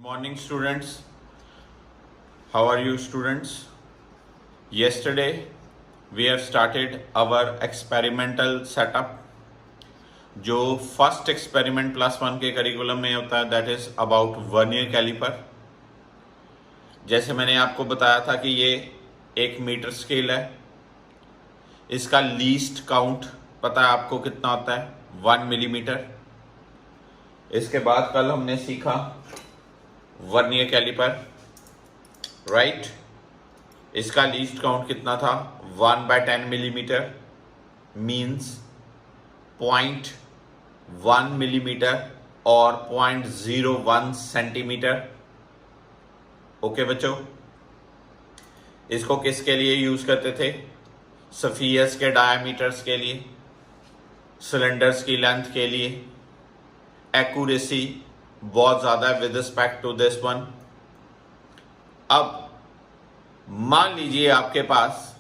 Morning students, how are you students? Yesterday we have started our experimental setup जो first experiment +1 के curriculum में होता है, that is about vernier caliper. जैसे मैंने आपको बताया था कि ये एक मीटर स्केल है, इसका लीस्ट काउंट पता है आपको कितना होता है, 1 मिलीमीटर। इसके बाद कल हमने सीखा वर्नियर कैलिपर, राइट। इसका लीस्ट काउंट कितना था, 1/10 मिलीमीटर, मीन्स 0.1 मिलीमीटर और 0.01 सेंटीमीटर। ओके बच्चों, इसको किसके लिए यूज करते थे, सफियर्स के डायमीटर्स के लिए, सिलेंडर्स की लेंथ के लिए। एक्यूरेसी बहुत ज़्यादा है with respect to this one. अब मान लीजिए आपके पास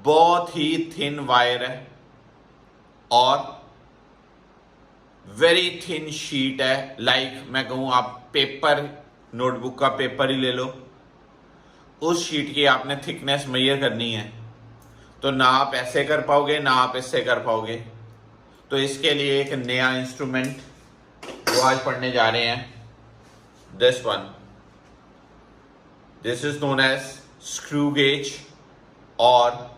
बहुत ही थिन वायर है और वेरी थिन शीट है, लाइक मैं कहूँ आप पेपर, नोटबुक का पेपर ही ले लो, उस शीट की आपने थिकनेस मेजर करनी है, तो ना आप ऐसे कर पाओगे ना आप इससे कर पाओगे। तो इसके लिए एक नया इंस्ट्रूमेंट वो आज पढ़ने जा रहे हैं, this one. This is known as screw gauge और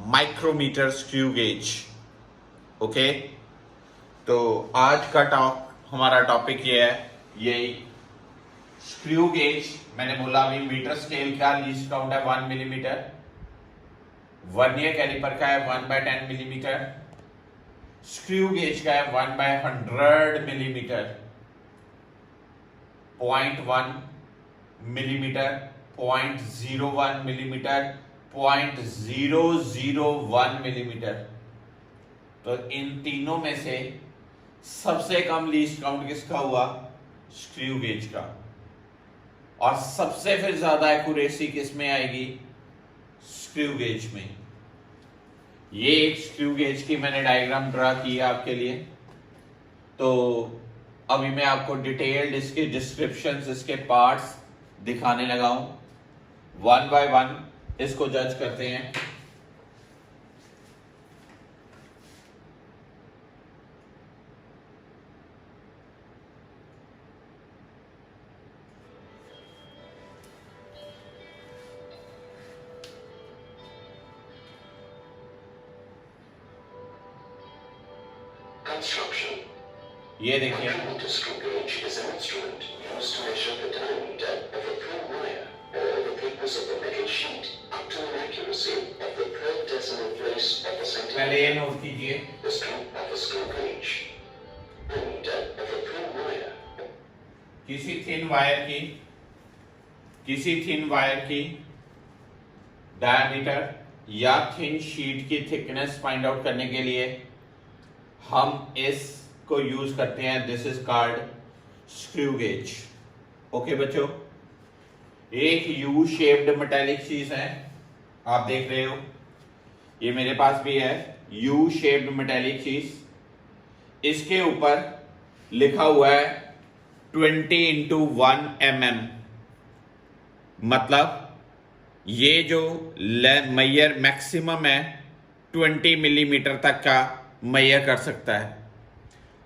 माइक्रोमीटर स्क्रू गेज। ओके, तो आज का हमारा टॉपिक ये है, यही स्क्रू गेज। मैंने बोला अभी मीटर स्केल का लीस्ट काउंट है 1 मिलीमीटर, वर्नियर कैलिपर का है 1/10 मिलीमीटर, स्क्रू गेज का है 1/100 मिलीमीटर, 0.1 मिलीमीटर, 0.01 मिलीमीटर, 0.001 मिलीमीटर। तो इन तीनों में से सबसे कम लीस्ट काउंट किसका हुआ, स्क्रू गेज का। और सबसे फिर ज्यादा एक्यूरेसी किस में आएगी, स्क्रू गेज में। ये एक स्क्रू गेज की मैंने डायग्राम ड्रा की है आपके लिए। तो अभी मैं आपको डिटेल्ड इसके डिस्क्रिप्शंस, इसके पार्ट्स दिखाने लगा हूं। 1 बाय 1 इसको जज करते हैं। Construction. ये देखिए, Micrometer screw gauge is an instrument used to measure the diameter of a thin wire or the thickness of the metal sheet up to an accuracy of the third decimal place of a पहले ये centimeter. Note कीजिए, The strength of a screw gauge. Diameter of a thin wire. किसी thin wire की diameter या thin sheet की thickness find out करने के लिए हम इसको यूज करते हैं, this is called screw gauge. Okay बच्चों, एक यू शेप्ड मेटेलिक चीज है, आप देख रहे हो, ये मेरे पास भी है यू शेप्ड मेटेलिक चीज। इसके ऊपर लिखा हुआ है 20x1 mm, मतलब ये जो मेजर मैक्सिमम है 20 मिलीमीटर तक का मेजर कर सकता है।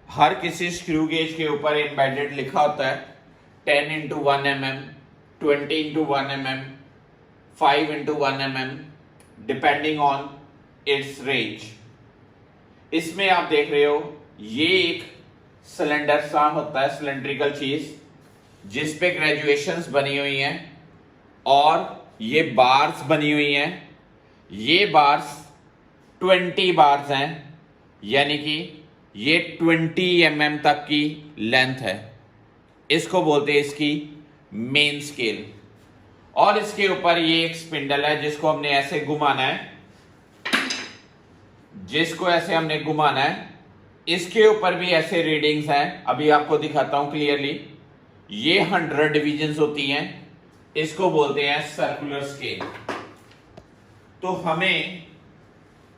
हर किसी स्क्रू गेज के ऊपर एम्बेडेड लिखा होता है 10x1 mm, 20x1 mm, 5x1 mm, depending on it's range. इसमें आप देख रहे हो ये एक सिलेंडर सा होता है, सिलेंड्रिकल चीज जिस पे ग्रेजुएशंस बनी हुई हैं और ये बार्स बनी हुई हैं। ये बार्स 20 बार्स हैं, यानी कि ये 20 mm तक की लेंथ है। इसको बोलते हैं इसकी मेन स्केल। और इसके ऊपर ये एक स्पिंडल है जिसको हमने ऐसे घुमाना है, इसके ऊपर भी ऐसे रीडिंग्स हैं, अभी आपको दिखाता हूं क्लियरली। ये 100 डिविजन्स होती हैं, इसको बोलते हैं सर्कुलर स्केल। तो हमें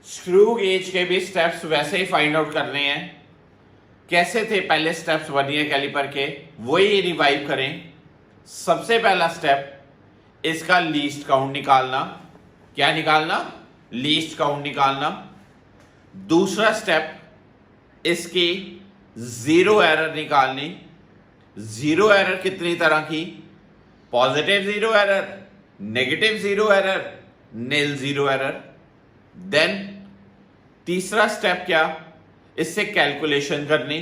स्क्रू गेज के भी स्टेप्स वैसे ही फाइंड आउट करने हैं। कैसे थे पहले स्टेप्स वर्नियर कैलिपर के, वही रिवाइव करें। सबसे पहला स्टेप इसका लीस्ट काउंट निकालना। क्या निकालना? लीस्ट काउंट निकालना। दूसरा स्टेप इसकी जीरो एरर निकालनी। जीरो एरर कितनी तरह की? Positive zero error, negative zero error, nil zero error. Then तीसरा स्टेप क्या? इससे कैलकुलेशन करनी।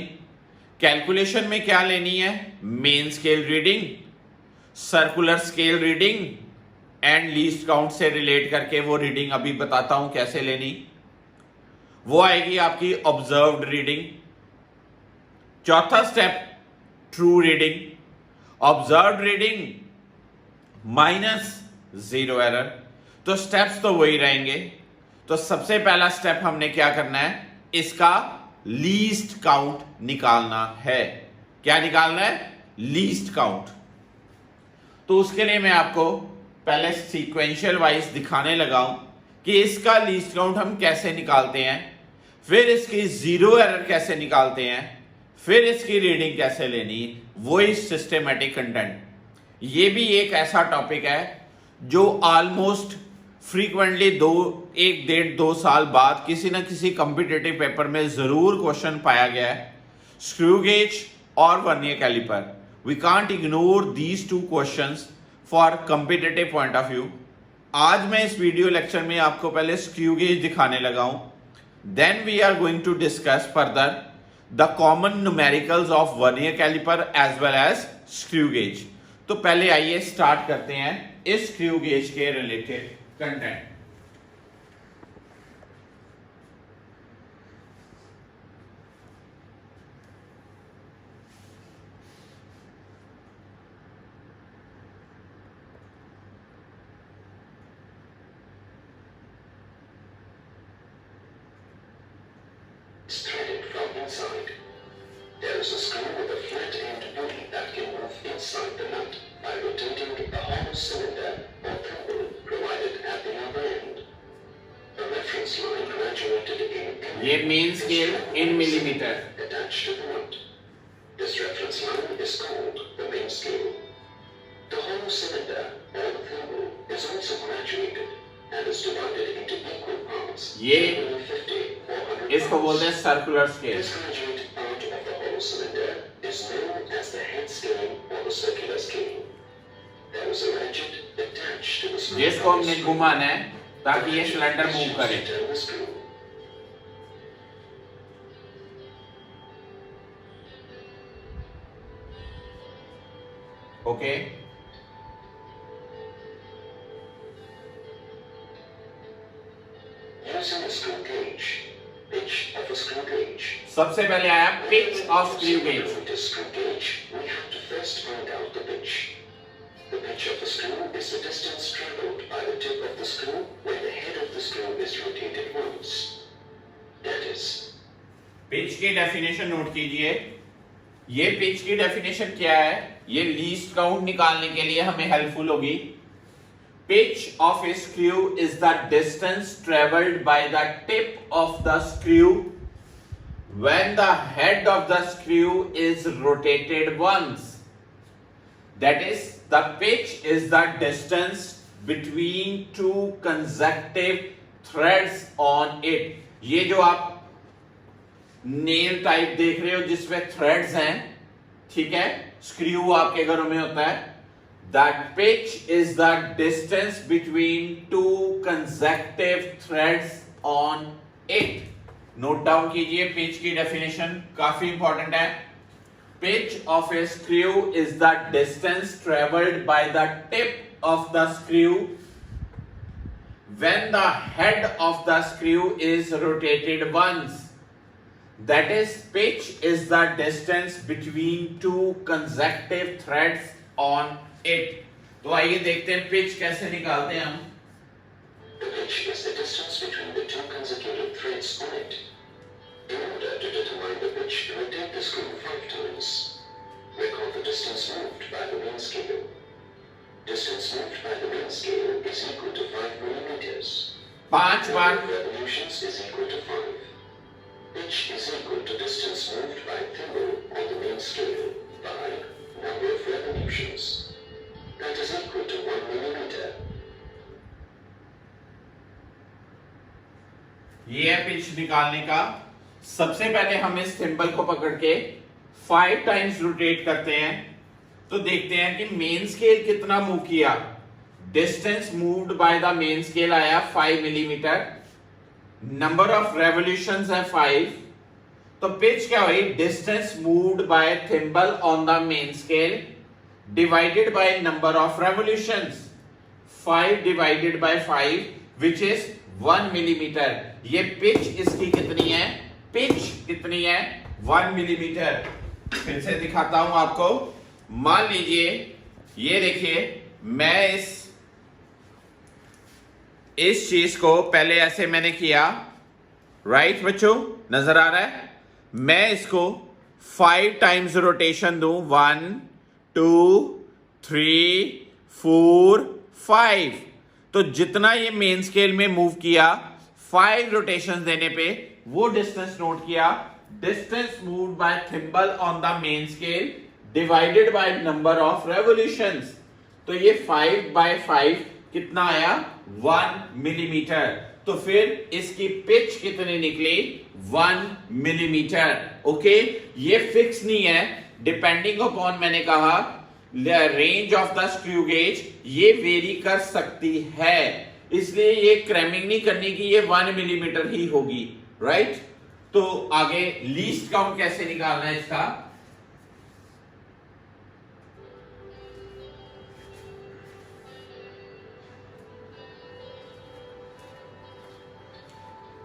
कैलकुलेशन में क्या लेनी है? Main scale reading, circular scale reading and least count से रिलेट करके वो रीडिंग अभी बताता हूं कैसे लेनी। वो आएगी आपकी ऑब्जर्व्ड रीडिंग। चौथा step true reading. Observed reading minus zero error. तो स्टेप्स तो वही रहेंगे। तो सबसे पहला स्टेप हमने क्या करना है? इसका लीस्ट काउंट निकालना है। क्या निकालना है? Least count. तो उसके लिए मैं आपको पहले सीक्वेंशियल वाइज दिखाने लगा हूं कि इसका लीस्ट काउंट हम कैसे निकालते हैं, फिर इसकी जीरो एरर कैसे निकालते हैं, फिर इसकी रीडिंग कैसे लेनी, वही सिस्टमेटिक कंटेंट। ये भी एक ऐसा टॉपिक है जो ऑलमोस्ट फ्रीक्वेंटली 1-1.5-2 साल बाद किसी ना किसी कॉम्पिटिटिव पेपर में जरूर क्वेश्चन पाया गया है। स्क्रू गेज और vernier caliper, we can't ignore these two questions for competitive point of view. आज मैं इस वीडियो लेक्चर में आपको पहले स्क्रू गेज दिखाने लगा हूं, then we are going to discuss further the common numericals of vernier caliper as well as screw gauge. तो पहले आइए स्टार्ट करते हैं इस स्क्रू गेज के related content. Is threaded from inside. There is a screw with a flat-end pulley that can move inside the nut by rotating a hollow cylinder or thimble provided at the other end. A reference line graduated in ये main scale in millimetre attached to the nut. This reference line is called the main scale. The hollow cylinder or the thimble is also graduated and is divided into equal parts. ये 50 or 100 इसको बोलते हैं circular scale. This graduated part of the hollow cylinder is known as the head scale or the circular scale. There is a ratchet attached to the screw. जिसको हमने घुमाना है ताकि ये सिलेंडर मूव करे। Turn the screw. Okay, Using a screw gauge, pitch of a screw gauge. सबसे पहले आया pitch of screw gauge. With a screw gauge, we have to first find out the pitch. The pitch of the screw is the distance traveled by the tip of the screw when the head of the screw is rotated once. That is, pitch की definition note कीजिए। ये pitch की definition क्या है? ये least count निकालने के लिए हमें हेल्पफुल होगी। Pitch of a screw is the distance travelled by the tip of the screw when the head of the screw is rotated once. That is, the pitch is the distance between two consecutive threads on it. ये जो आप nail type देख रहे हो जिसमें threads हैं, ठीक है, स्क्रू आपके घरों में होता है। That pitch is the distance between two consecutive threads on it. Note down कीजिए पिच की डेफिनेशन, काफी इंपॉर्टेंट है। Pitch of a screw is the distance travelled by the tip of the screw when the head of the screw is rotated once. That is pitch is the distance between two consecutive threads on it. तो आइए देखते हैं pitch कैसे निकालते हैं हम। the pitch is the distance between the two consecutive threads on it. In order to determine the pitch, rotate the screw 5 times. Record the distance moved by the main scale. Distance moved by the main scale is equal to 5 millimeters. 5 bar Number of revolutions is equal to 5. Pitch is equal to distance moved by thimble on the main scale by number of revolutions. That is equal to 1 millimeter. ये है pitch निकालने का। सबसे पहले हम इस thimble को पकड़ के 5 टाइम्स रोटेट करते हैं, तो देखते हैं कि मेन स्केल कितना मूव किया। Distance moved by the main scale आया 5 मिलीमीटर, नंबर ऑफ रेवोल्यूशंस है 5, तो पिच क्या हुई? Distance moved by thimble on the main scale divided by number of revolutions, 5 divided by 5 which is 1 millimetre. ये pitch इसकी कितनी है? पिच कितनी है? 1 मिलीमीटर। फिर से दिखाता हूं आपको। मान लीजिए ये देखिए, मैं इस चीज को पहले ऐसे मैंने किया, राइट बच्चों, नजर आ रहा है? मैं इसको 5 टाइम्स रोटेशन दूं, 1 2 3 4 5, तो जितना ये मेन स्केल में मूव किया 5 रोटेशन देने पे वो डिस्टेंस नोट किया। Distance moved by thimble on the main scale divided by number of revolutions, तो ये 5 बाय 5 कितना आया? 1 मिलीमीटर। तो फिर इसकी पिच कितनी निकली? 1 मिलीमीटर। ओके, ये फिक्स नहीं है, डिपेंडिंग अपॉन, मैंने कहा, range of the screw gauge ये वेरी कर सकती है, इसलिए ये क्रैमिंग नहीं करनी कि ये 1 मिलीमीटर ही होगी, राइट? तो आगे लीस्ट काउंट कैसे निकालना है इसका?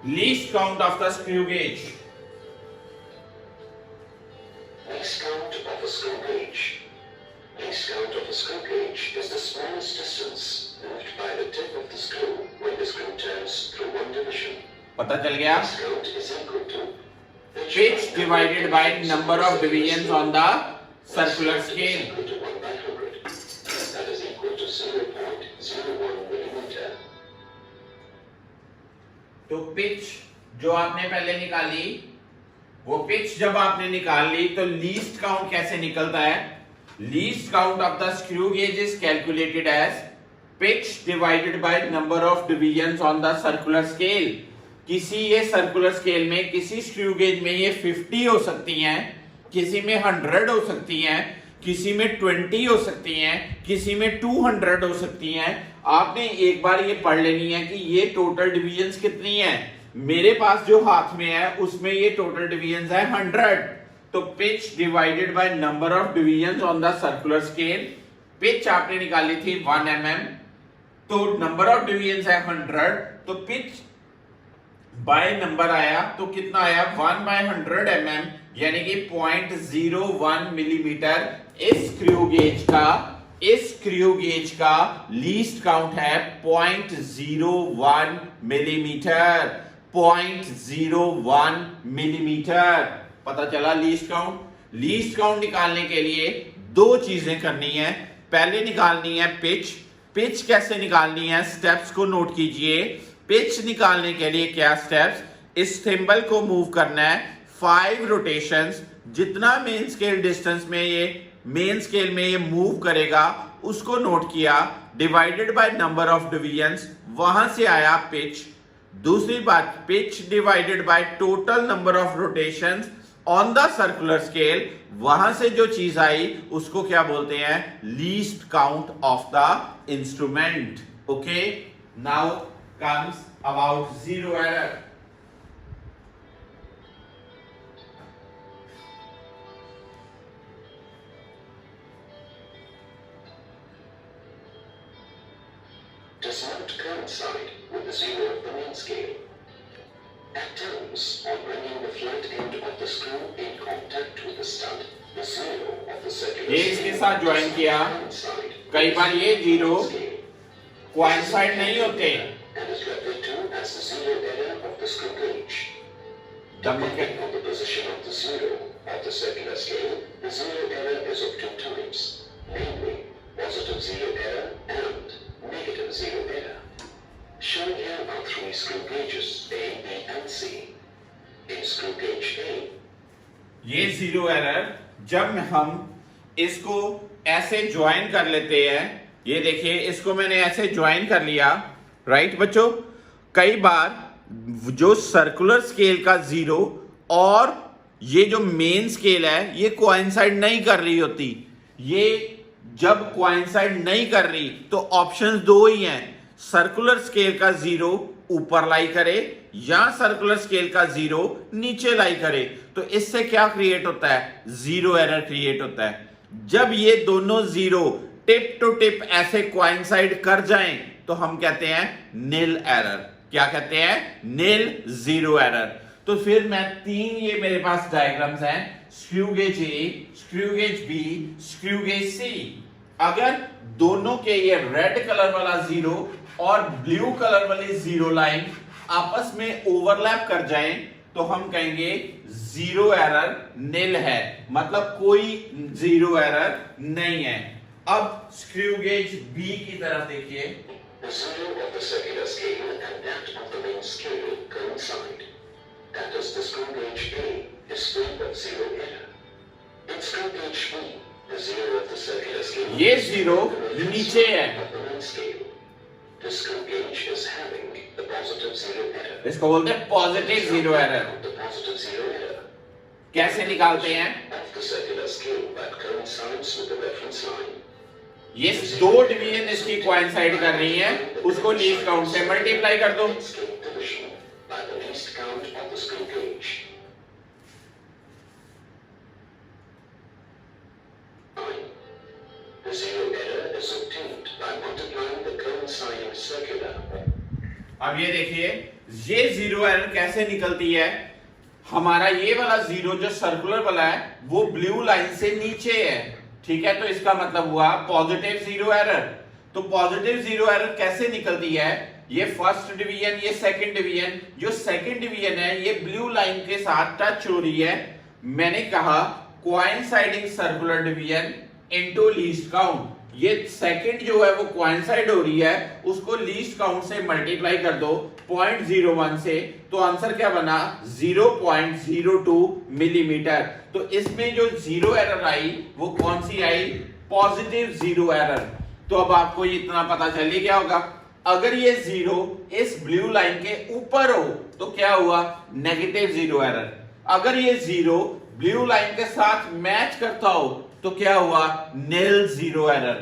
Least count of the screw gauge. Least count of a screw gauge. Least count of a screw gauge is the smallest distance moved by the tip of the screw when the screw turns through one division. पता चल गया? Least count is equal to Pitch divided by number of divisions on the circular scale. Equal to 1 by 100. That is equal to 0.01 millimeter. तो pitch जो आपने पहले निकाली, वो pitch जब आपने निकाल ली तो लीस्ट काउंट कैसे निकलता है? Least count of the screw gauge is calculated as pitch divided by number of divisions on the circular scale. किसी ये सर्कुलर स्केल में, किसी स्क्रू गेज में ये 50 हो सकती हैं, किसी में 100 हो सकती हैं, किसी में 20 हो सकती हैं, किसी में 200 हो सकती हैं। आपने एक बार ये पढ़ लेनी है कि ये टोटल डिविजन्स कितनी है। मेरे पास जो हाथ में है उसमें ये टोटल डिविजन्स है 100, तो pitch divided by number of divisions on the circular scale, pitch आपने निकाली थी 1 mm, तो नंबर ऑफ डिविजन्स है 100, तो पिच बाय नंबर आया तो कितना आया? 1 by 100 mm, यानी कि 0.01 मिलीमीटर। इस स्क्रू गेज का लीस्ट काउंट है 0.01 मिलीमीटर। 0.01 मिलीमीटर। पता चला लीस्ट काउंट? लीस्ट काउंट निकालने के लिए 2 चीजें करनी है। पहले निकालनी है पिच। पिच कैसे निकालनी है? स्टेप्स को नोट कीजिए। पिच निकालने के लिए क्या स्टेप्स? इस थिम्बल को मूव करना है 5 रोटेशंस, जितना मेन स्केल डिस्टेंस में ये मेन स्केल में ये मूव करेगा उसको नोट किया, divided by number of divisions, वहां से आया पिच। दूसरी बात, pitch divided by total number of rotations on the circular scale, वहां से जो चीज आई उसको क्या बोलते हैं? Least count of the instrument. Okay, now comes about zero error. Does not coincide with the zero of the main scale. At times, on bringing the flat end of the screw in contact with the stud, the zero of the circular ये इसके साथ join किया, कई बार ये zero coincide नहीं होते, and is referred to as the zero error of the screw gauge. Depending on the position of the zero of the circular scale, the zero error is of 2 types, namely positive zero error and negative zero error. Shown here are 3 screw gauges, A, B, and C. In screw gauge A, ये zero error जब हम इसको ऐसे join कर लेते हैं ये देखिए इसको मैंने ऐसे ज्वाइन कर लिया, राइट बच्चों। कई बार जो सर्कुलर स्केल का जीरो और ये जो मेन स्केल है ये कोइंसाइड नहीं कर रही होती। ये जब कोइंसाइड नहीं कर रही तो ऑप्शंस दो ही हैं, सर्कुलर स्केल का जीरो ऊपर लाई करे या सर्कुलर स्केल का जीरो नीचे लाई करे। तो इससे क्या क्रिएट होता है, जीरो एरर क्रिएट होता है। जब ये दोनों जीरो टिप टू टिप ऐसे कोइंसाइड कर जाएं तो हम कहते हैं नील एरर। क्या कहते हैं, नील जीरो एरर। तो फिर मैं तीन, ये मेरे पास डायग्राम्स हैं, screw gauge A, screw gauge B, screw gauge C. अगर दोनों के ये रेड कलर वाला जीरो और ब्लू कलर वाली जीरो लाइन आपस में ओवरलैप कर जाएं तो हम कहेंगे जीरो एरर नील है, मतलब कोई जीरो एरर नहीं है। अब स्क्रू गेज बी की तरफ देखिए। The zero of the circular scale and that of the main scale coincide. That is, the screw gauge A is free of zero error. In screw gauge B, the zero of the circular scale ये zero नीचे है, of the main scale. The screw gauge is having the positive zero error. इसको बोलते हैं positive zero error. The positive zero error कैसे निकालते हैं, of the circular scale that coincides with the reference line. ये दो डिवीजन इसकी coincide कर रही है, उसको लीस्ट काउंट से मल्टीप्लाई कर दो। Scale division by the least count of the screw gauge. 9. The zero error is obtained by multiplying the coinciding circular. अब ये देखिए ये जीरो एरर कैसे निकलती है। हमारा ये वाला जीरो जो सर्कुलर वाला है वो ब्लू लाइन से नीचे है, ठीक है। तो इसका मतलब हुआ पॉजिटिव जीरो एरर। तो पॉजिटिव जीरो एरर कैसे निकलती है, ये फर्स्ट डिवीजन, ये सेकंड डिवीजन, जो सेकंड डिवीजन है ये ब्लू लाइन के साथ टच हो रही है। मैंने कहा coinciding circular division into least count. ये सेकंड जो है वो कोइंसाइड हो रही है, उसको लीस्ट काउंट से मल्टीप्लाई कर दो 0.01 से, तो आंसर क्या बना 0.02 मिलीमीटर। तो इसमें जो जीरो एरर आई वो कौन सी आई, पॉजिटिव जीरो एरर। तो अब आपको इतना पता चल गया होगा, अगर ये जीरो इस ब्लू लाइन के ऊपर हो तो क्या हुआ, नेगेटिव जीरो एरर। अगर ये जीरो ब्लू लाइन के साथ मैच करता हो तो क्या हुआ, नील जीरो एरर।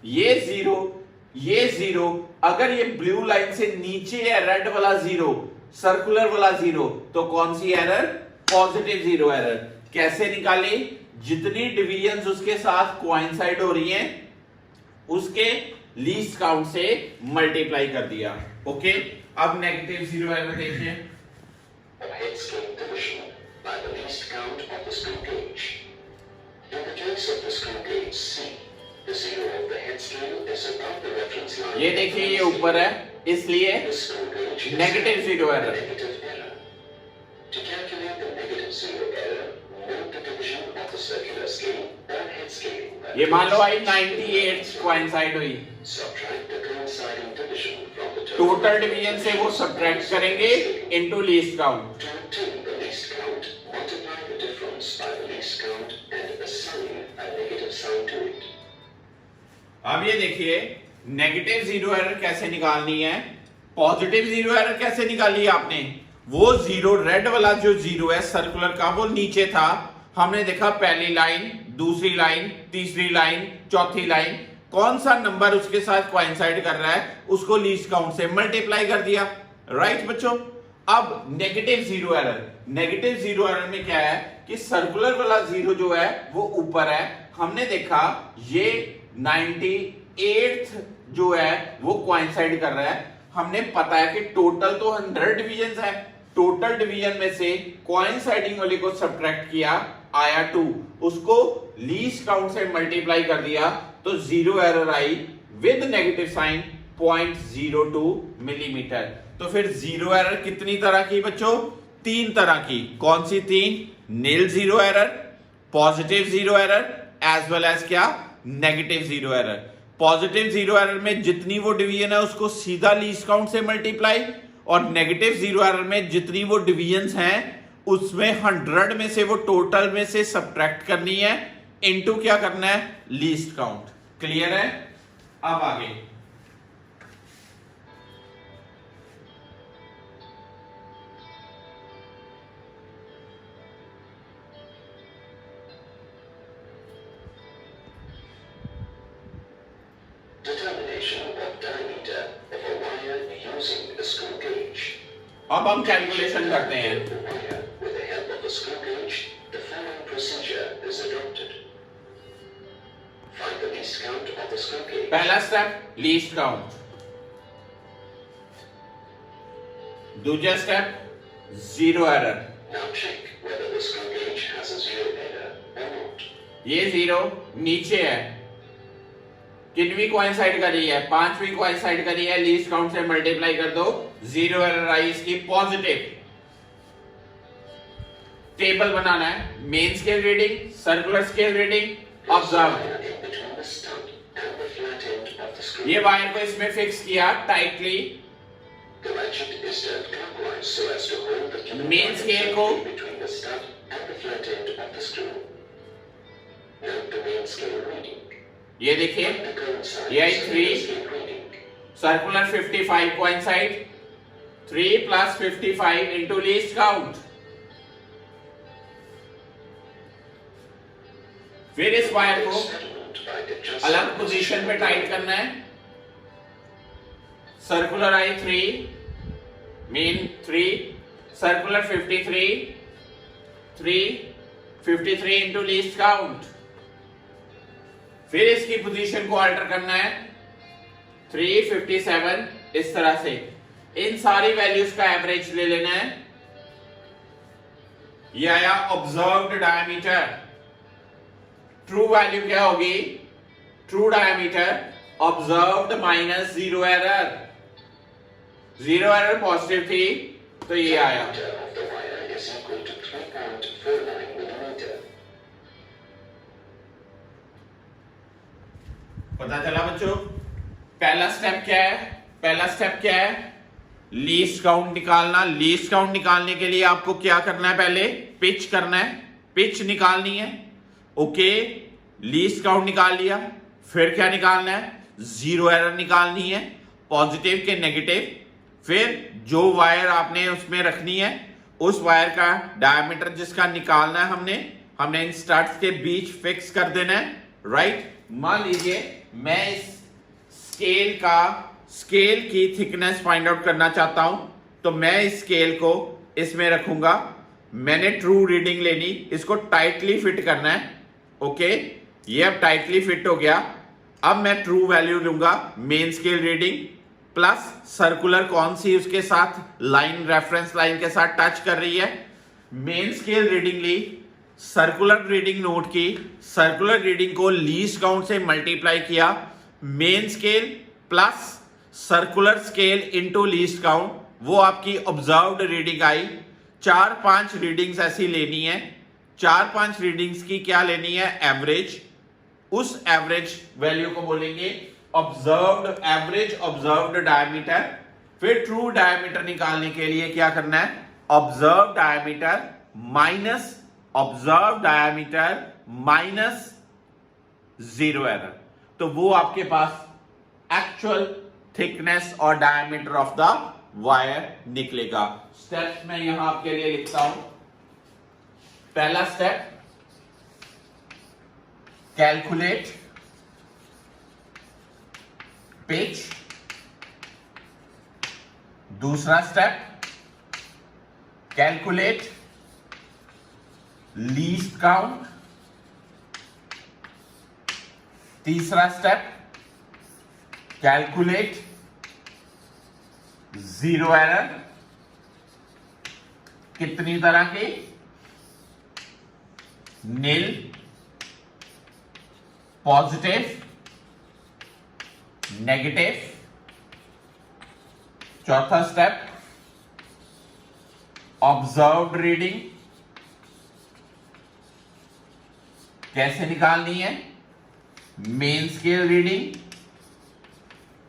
ये जीरो अगर ये ब्लू लाइन से नीचे है, रेड वाला जीरो, सर्कुलर वाला जीरो, तो कौन सी एरर, पॉजिटिव जीरो एरर। कैसे निकाली, जितनी डिवीजन्स उसके साथ कोइंसाइड हो रही हैं उसके लीस्ट काउंट से मल्टीप्लाई कर दिया। ओके, अब नेगेटिव जीरो एरर देखिए। Of head scale division by the least count of the screw gauge. In the case of the screw gauge C, the zero of the head scale is above the reference line. ये देखिए ये ऊपर है, इसलिए The screw gauge is negative zero error. negative error. To calculate the negative zero error, note the division of the circular scale or head scale. by ये मान लो the I least 98 coincide हुई, Subtract the coinciding division from the total division से वो subtract करेंगे into least count. To obtain the least count, multiply the difference by the least count and assign a negative sign to it. अब ये देखिए negative zero error कैसे निकालनी है, positive zero error कैसे निकाली है आपने। वो जीरो, रेड वाला जो जीरो है सर्कुलर का, वो नीचे था। हमने देखा पहली लाइन, दूसरी लाइन, तीसरी लाइन, चौथी लाइन, कौन सा नंबर उसके साथ कोइंसाइड कर रहा है उसको लीस्ट काउंट से मल्टीप्लाई कर दिया, राइट बच्चों। अब negative zero error, negative zero error में क्या है कि सर्कुलर वाला जीरो जो है वो ऊपर है। हमने देखा ये 98th जो है वो कोइंसाइड कर रहा है। हमने पता है कि टोटल तो 100 डिवीजन है, टोटल डिवीजन में से कोइंसाइडिंग वाले को सब्ट्रैक्ट किया, आया 2, उसको लीस्ट काउंट से मल्टीप्लाई कर दिया तो जीरो एरर आई विद नेगेटिव साइन 0.02 मिलीमीटर। तो फिर जीरो एरर कितनी तरह की बच्चों, 3 तरह की। कौन सी 3, nil zero error, positive zero error as well as क्या, negative zero error. Positive zero error में जितनी वो डिवीजन है उसको सीधा लीस्ट काउंट से मल्टीप्लाई, और नेगेटिव जीरो एरर में जितनी वो डिवीजन्स हैं उसमें 100 में से वो टोटल में से सब्ट्रैक्ट करनी है, इनटू क्या करना है, लीस्ट काउंट। क्लियर है। अब आगे Determination of diameter of a wire using a screw gauge. अब हम कैलकुलेशन करते हैं। The wire with the help of a screw gauge, the following procedure is adopted. Find the least count of the screw gauge. पहला step least count, दूसरा step zero error. Now check whether the screw gauge has a zero error or not. ये zero नीचे है, कितनी coincide कर रही है, पांचवी कोइंसाइड कर रही है, लीस्ट काउंट से मल्टीप्लाई कर दो, जीरो एरर आई इसकी पॉजिटिव। टेबल बनाना है, main scale reading, circular scale reading, observe. In between the stud and the flat end of the screw. ये वायर को इसमें फिक्स किया tightly, The ratchet is turned clockwise so as to hold the given Main wire scale को- firmly between the stud and the flat end of the screw. Note the main scale reading. ये देखिए The coincides Yeah, with three. the scale reading. Circular 55 coincide, 3 + 55 into least count. फिर इस wire को Settlement by adjusting अलग position पे tight करना है, circular आई 3, main 3, circular 53, 53 into least count. फिर इसकी पोजीशन को अल्टर करना है, 357 इस तरह से। इन सारी वैल्यूज का एवरेज ले लेना है। ये आया ऑब्जर्व्ड डायमीटर। ट्रू वैल्यू क्या होगी, true diameter observed minus zero error. Zero error positive थी तो ये आया। diameter of the wire is equal to 3.49 millimeter. पता चला बच्चों, पहला स्टेप क्या है, पहला स्टेप क्या है, लीस्ट काउंट निकालना। लीस्ट काउंट निकालने के लिए आपको क्या करना है, पहले पिच करना है, पिच निकालनी है। ओके, लीस्ट काउंट निकाल लिया, फिर क्या निकालना है, जीरो एरर निकालनी है, पॉजिटिव के नेगेटिव। फिर जो वायर आपने उसमें रखनी है, उस वायर का डायमीटर जिसका निकालना है हमने इन स्टड्स के बीच फिक्स कर देना है, राइट। मान लीजिए मैं इस स्केल की थिकनेस फाइंड आउट करना चाहता हूं, तो मैं इस स्केल को इसमें रखूंगा। मैंने ट्रू रीडिंग लेनी, इसको टाइटली फिट करना है। ओके, ये अब टाइटली फिट हो गया। अब मैं ट्रू वैल्यू लूंगा, main scale reading plus circular कौन सी उसके साथ लाइन, रेफरेंस लाइन के साथ टच कर रही है। मेन स्केल रीडिंग ली, सर्कुलर रीडिंग नोट की, सर्कुलर रीडिंग को लीस्ट काउंट से मल्टीप्लाई किया, main scale plus circular scale into least count, वो आपकी ऑब्जर्व्ड रीडिंग आई। 4-5 रीडिंग्स ऐसी लेनी है, 4-5 रीडिंग्स की क्या लेनी है, एवरेज। उस एवरेज वैल्यू को बोलेंगे ऑब्जर्व्ड एवरेज ऑब्जर्व्ड डायमीटर। फिर ट्रू डायमीटर निकालने के लिए क्या करना है, observe diameter minus observe diameter minus zero error, तो वो आपके पास एक्चुअल थिकनेस और डायमीटर ऑफ द वायर निकलेगा। स्टेप्स मैं यहां आपके लिए लिखता हूं। पहला स्टेप, कैलकुलेट पिच। दूसरा स्टेप, कैलकुलेट लीस्ट काउंट। तीसरा स्टेप, कैलकुलेट जीरो एरर। कितनी तरह की, नील, पॉजिटिव, नेगेटिव। चौथा स्टेप, ऑब्जर्व्ड रीडिंग कैसे निकालनी है, main scale reading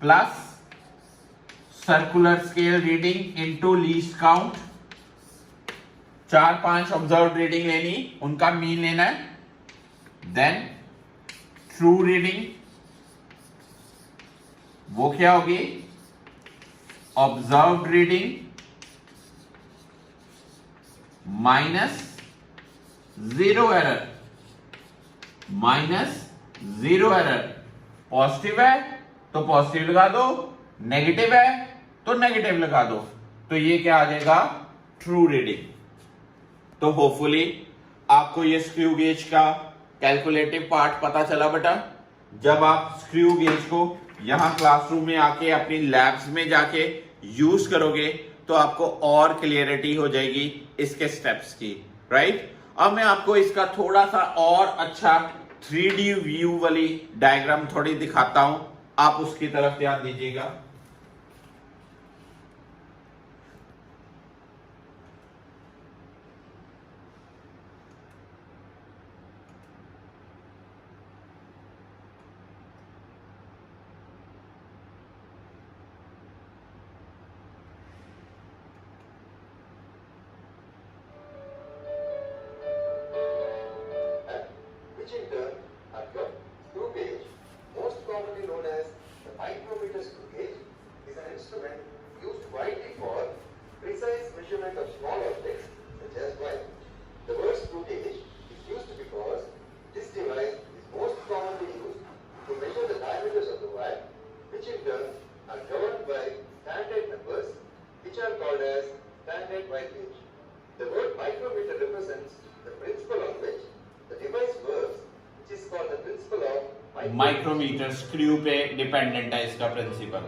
plus circular scale reading into least count. 4-5 observed reading लेनी, उनका मीन लेना है। देन ट्रू रीडिंग वो क्या होगी? Observed reading minus zero error, minus zero error. Positive है तो पॉजिटिव लगा दो, नेगेटिव है तो नेगेटिव लगा दो, तो ये क्या आ जाएगा? True reading. तो होपफुली आपको ये स्क्रू गेज का कैलकुलेटिव पार्ट पता चला बेटा। जब आप स्क्रू गेज को यहां क्लासरूम में आके अपनी लैब्स में जाके यूज करोगे तो आपको और क्लियरिटी हो जाएगी इसके स्टेप्स की, राइट। अब मैं आपको इसका थोड़ा सा और अच्छा 3D व्यू वाली डायग्राम थोड़ी दिखाता हूं, आप उसकी तरफ ध्यान दीजिएगा। which in turn are called screw gauge. Most commonly known as the micrometer screw gauge, is an instrument used widely for precise measurement of small objects such as wire. The word screw gauge is used because this device is most commonly used to measure the diameters of the wire, which in turn are governed by standard numbers, which are called as standard wire gauge. The word micrometer represents the principle on which the device works, which is called the principle of micrometer screw पे dependent है इसका principle.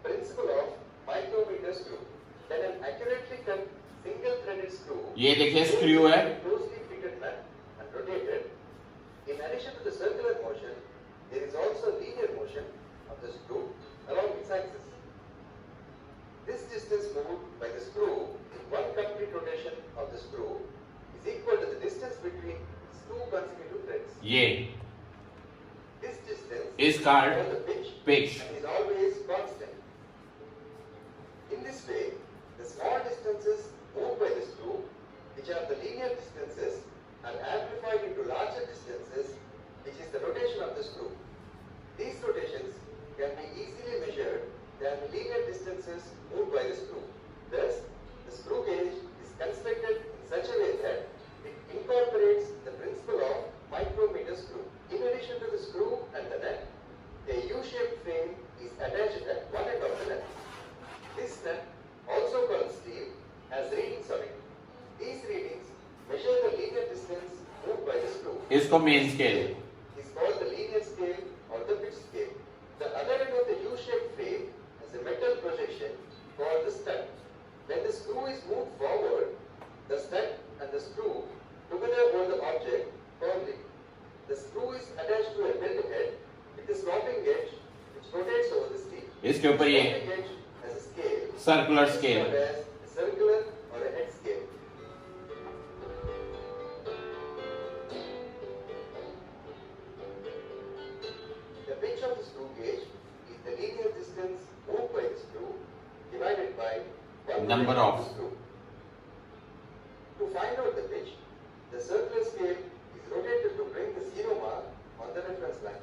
Principle of micrometer screw. That an accurately cut single-threaded screw. ये देखिए screw है, Closely fitted nut and rotated. In addition to the circular motion, there is also linear motion of the screw along its axis. This distance moved by the screw in one complete rotation of the screw is equal to the distance between its two consecutive threads. ये This distance is called the pitch pitch. and is always constant. In this way, the small distances moved by the screw, which are the linear distances, are amplified into larger distances, which is the rotation of the screw. These rotations can be easily measured than the linear distances moved by the screw. Thus, the screw gauge is constructed in such a way that it incorporates the principle of micrometer screw. In addition to the screw and the nut, a U-shaped frame is attached at one end of the nut. This nut, also called steel, has readings on it. These readings measure the linear distance moved by the screw. इसको main scale Is called the linear scale or the pitch scale. The other end of the U-shaped frame has a metal projection called the stud. When the screw is moved forward, the stud and the screw together hold the object firmly. The screw is attached to a belt head with a sloping edge which rotates over the steel. इसके ऊपर ये The sloping edge has a scale. Circular It is scale called as a circular or a head scale. The pitch of the screw gauge is the linear distance moved by the screw divided by one Number rotation of. the screw. To find out the pitch, the circular scale is rotated to bring the zero mark on the reference line.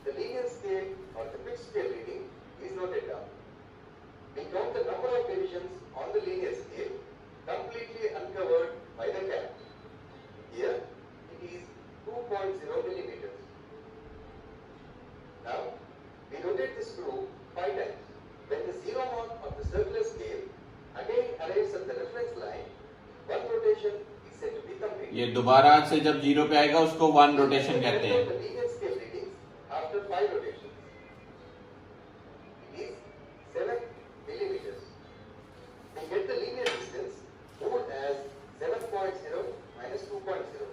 The linear scale or the pitch scale reading is noted down. We count the number of divisions on the linear scale completely uncovered by the cap. Here it is 2.0 millimeters. Now we rotate the screw 5 times. When the zero mark of the circular scale again arrives at the reference line, one rotation is said to be complete. ये दोबारा से जब zero पे आएगा उसको one rotation कहते हैं। The linear scale readings after 5 rotations. It is 7 millimeters. We get the linear distance moved as 7.0 minus 2.0,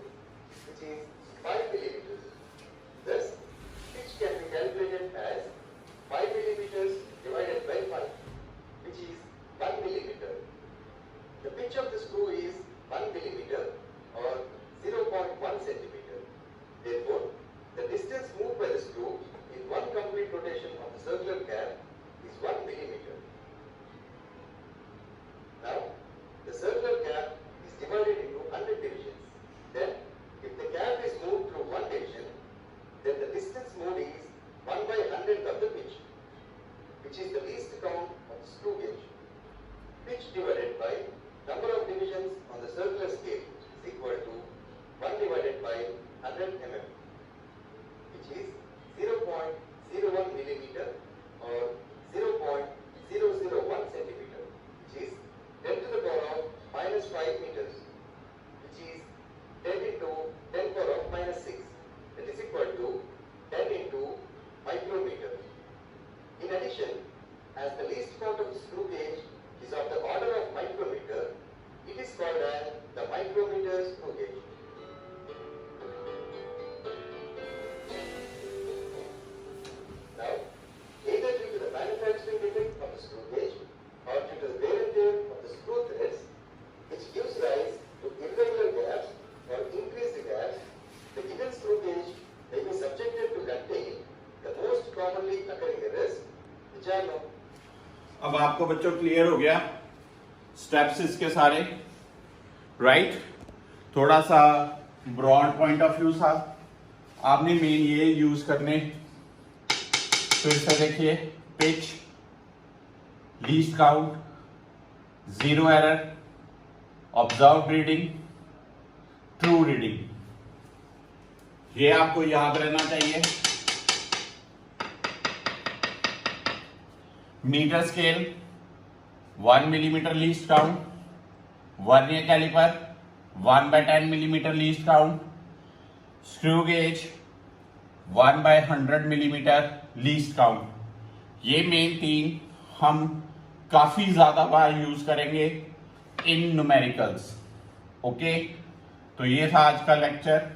which is 5 millimeters. Thus, pitch can be calculated as 5 millimeters divided by 5, which is 1 millimeter. The pitch of the screw is 1 millimeter or 0.1 centimeter. Therefore, the dimension, as the least count of the screw gauge is of the order of micrometer, it is called as the micrometer screw gauge. Now, either due to the manufacturing defect of the screw gauge or due to the wear and tear of the screw threads, which gives rise to irregular gaps or increased gaps, the given screw gauge may be subjected to contain the most commonly occurring errors, which are known. अब आपको बच्चों clear हो गया steps इसके सारे, right? थोड़ा सा broad point of view था, आपने मेन ये यूज करने। फिर से देखिए, pitch, least count, zero error, observe reading, true reading, ये आपको याद रहना चाहिए। Metre scale, 1 millimetre least count, vernier calliper 1/10 millimetre least count, screw gauge 1/100 millimetre least count. ये मेन 3 हम काफी ज्यादा बार यूज करेंगे इन न्यूमेरिकल्स। ओके, तो ये था आज का लेक्चर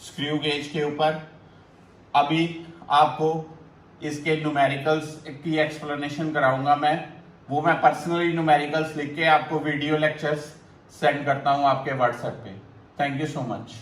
स्क्रू गेज के ऊपर। अभी आपको इसके न्यूमेरिकल्स की एक्सप्लेनेशन कराऊंगा मैं, वो मैं पर्सनली न्यूमेरिकल्स लिख के आपको वीडियो लेक्चर्स सेंड करता हूं आपके व्हाट्सएप पे। Thank you so much.